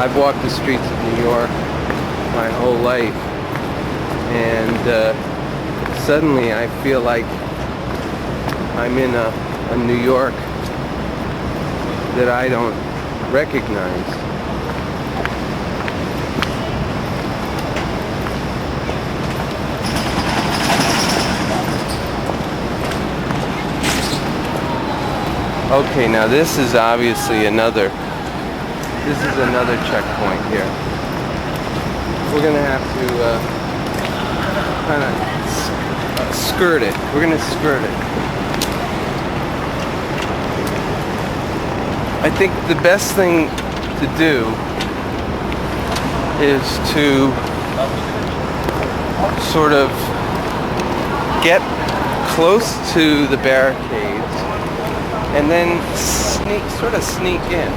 I've walked the streets of New York my whole life, and suddenly I feel like I'm in a New York that I don't recognize. Okay, now this is obviously another checkpoint here. We're gonna have to kind of skirt it. We're gonna skirt it. I think the best thing to do is to sort of get close to the barricades and then sort of sneak in.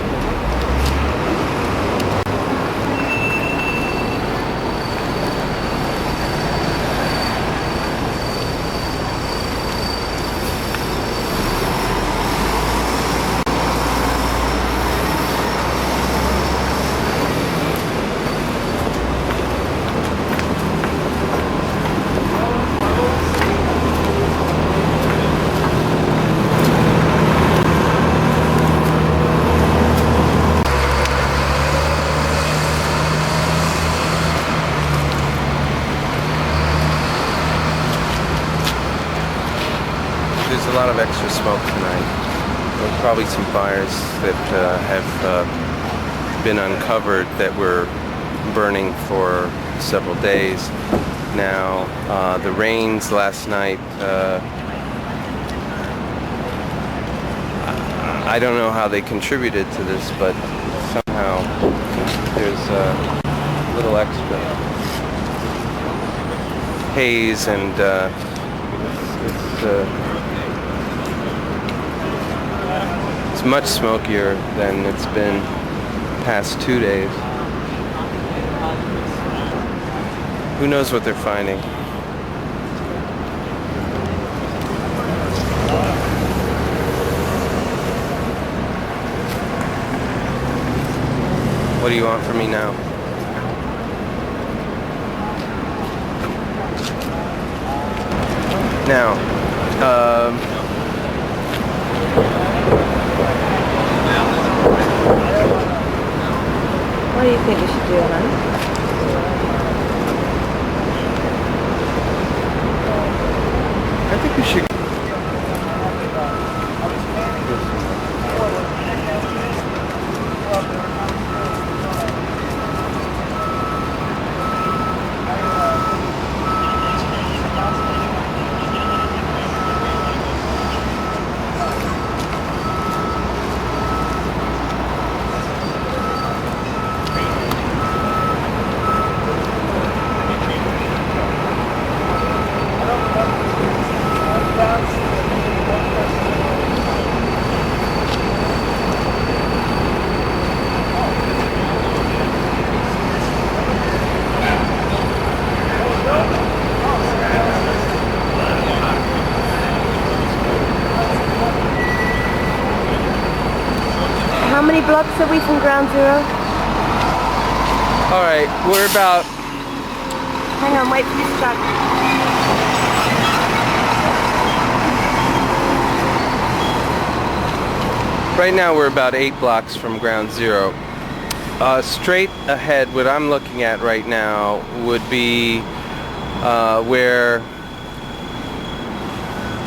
There's a lot of extra smoke tonight. There's probably some fires that have been uncovered that were burning for several days now. The rains last night, I don't know how they contributed to this, but somehow there's a little extra haze, and it's much smokier than it's been the past 2 days. Who knows what they're finding? What do you want from me now? Now, what do you think we should do, man? I think we should. How many blocks are we from Ground Zero? Alright, we're about... Hang on, wait for me to start. Right now we're about 8 blocks from Ground Zero. Straight ahead, what I'm looking at right now would be where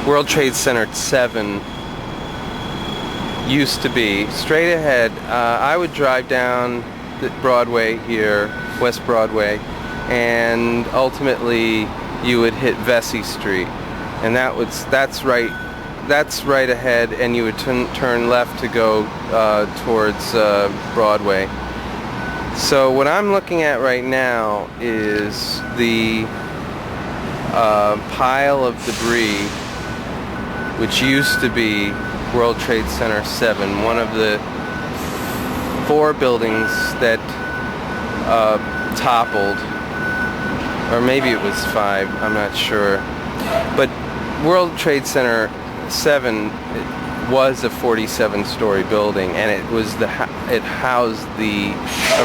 World Trade Center 7 used to be. Straight ahead, I would drive down the Broadway here, West Broadway, and ultimately you would hit Vesey Street, and that's right ahead, and you would turn left to go towards Broadway. So what I'm looking at right now is the pile of debris which used to be World Trade Center 7, one of the 4 buildings that toppled, or maybe it was 5, I'm not sure. But World Trade Center 7 was a 47-story building, and it was it housed the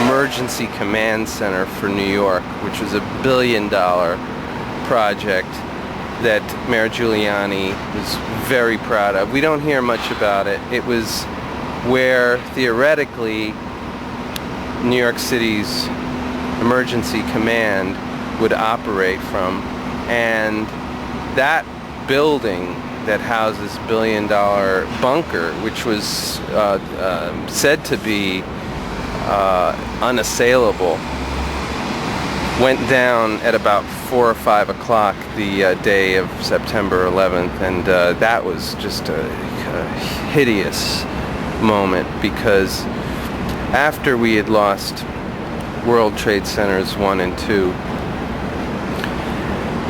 Emergency Command Center for New York, which was $1 billion project that Mayor Giuliani was very proud of. We don't hear much about it. It was where theoretically New York City's emergency command would operate from, and that building that houses $1 billion bunker, which was said to be unassailable, went down at about 4 or 5 o'clock the day of September 11th, and that was just a hideous moment, because after we had lost World Trade Centers 1 and 2,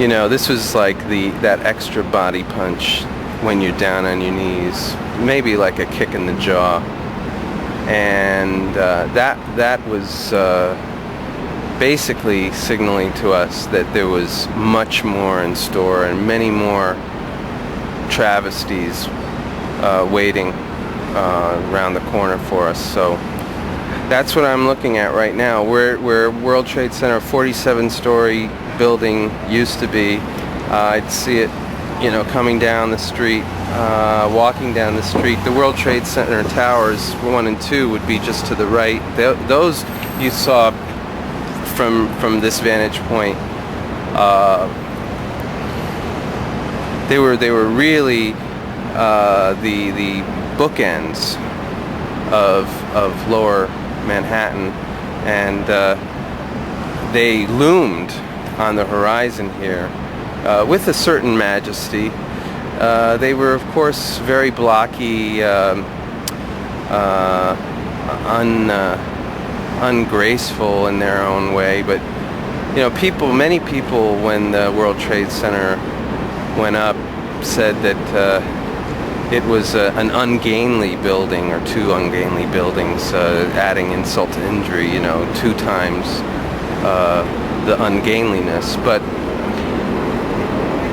you know, this was like that extra body punch when you're down on your knees, maybe like a kick in the jaw, and that was basically signaling to us that there was much more in store and many more travesties waiting around the corner for us. So that's what I'm looking at right now. Where World Trade Center, 47-story building, used to be. I'd see it, you know, coming down the street, walking down the street. The World Trade Center towers 1 and 2 would be just to the right. Those you saw from this vantage point. They were really the bookends of Lower Manhattan, and they loomed on the horizon here with a certain majesty. They were, of course, very blocky, ungraceful in their own way, but you know, many people, when the World Trade Center went up, said that it was an ungainly building, or 2 ungainly buildings, adding insult to injury, you know, 2 times the ungainliness. But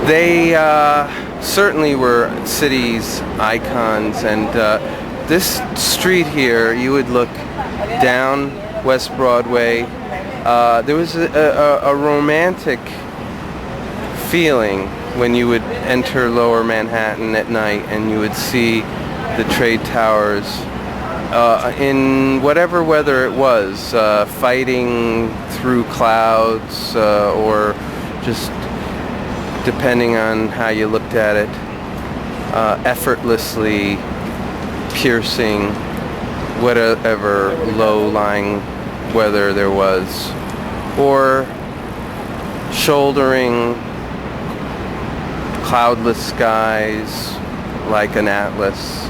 they certainly were cities' icons, and this street here, you would look down West Broadway. There was a romantic feeling when you would enter Lower Manhattan at night and you would see the trade towers in whatever weather it was, fighting through clouds, or just depending on how you looked at it, effortlessly piercing whatever low-lying weather there was, or shouldering cloudless skies like an atlas,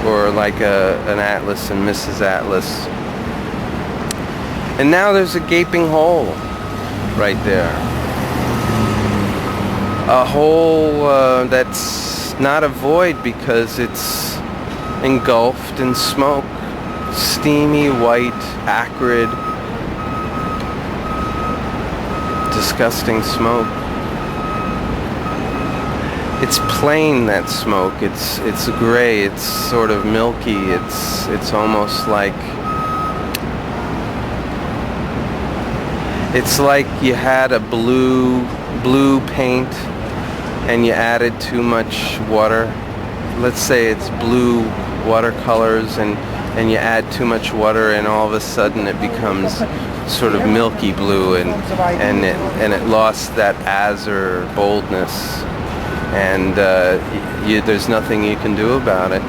or like an Atlas and Mrs. Atlas. And now there's a gaping hole right there. A hole that's not a void because it's engulfed in smoke. Steamy, white, acrid, disgusting smoke. It's plain, that smoke. It's gray. It's sort of milky. It's almost like you had a blue paint and you added too much water. Let's say it's blue watercolors, and you add too much water, and all of a sudden it becomes sort of milky blue, and it lost that azure boldness, and there's nothing you can do about it.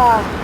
Ah.